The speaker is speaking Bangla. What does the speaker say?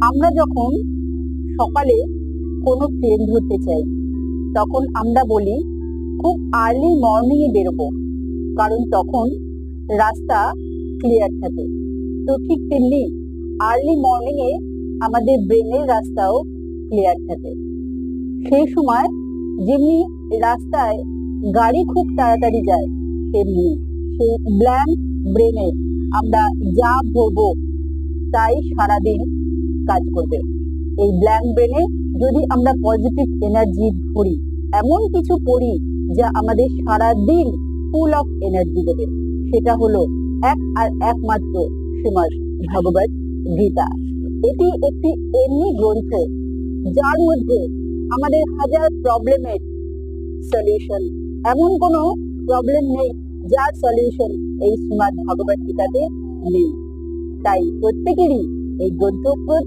আমরা যখন সকালে কোনো ট্রেন ধরতে চাই, তখন আমরা বলি খুব আর্লি মর্নিং এ বেরোবো, কারণ তখন রাস্তা ক্লিয়ার থাকে। তো ঠিক তেমনি আর্লি মর্নিং এ আমাদের ব্রেনের রাস্তাও ক্লিয়ার থাকে। সেই সময় যেমনি রাস্তায় গাড়ি খুব তাড়াতাড়ি যায়, তেমনি সেই ব্ল্যাঙ্ক ব্রেনে আমরা যা ভাববো তাই সারাদিন কাজ করবে। এই ব্ল্যাঙ্ক ব্রেনে যদি আমরা পজিটিভ এনার্জি ধরি, এমন কিছু পড়ি যা আমাদের সারাদিন ফুল অফ এনার্জি দেবে, সেটা হলো এক আর একমাত্র শ্রীমদ্ ভগবত গীতা। এটি একটি এমনি গ্রন্থ যার মধ্যে আমাদের হাজার প্রবলেমের সলিউশন, এমন কোনো প্রবলেম নেই যার সলিউশন এই শ্রীমদ্ ভগবত গীতাতে নেই। তাই প্রত্যেকেরই এই গ্রন্থ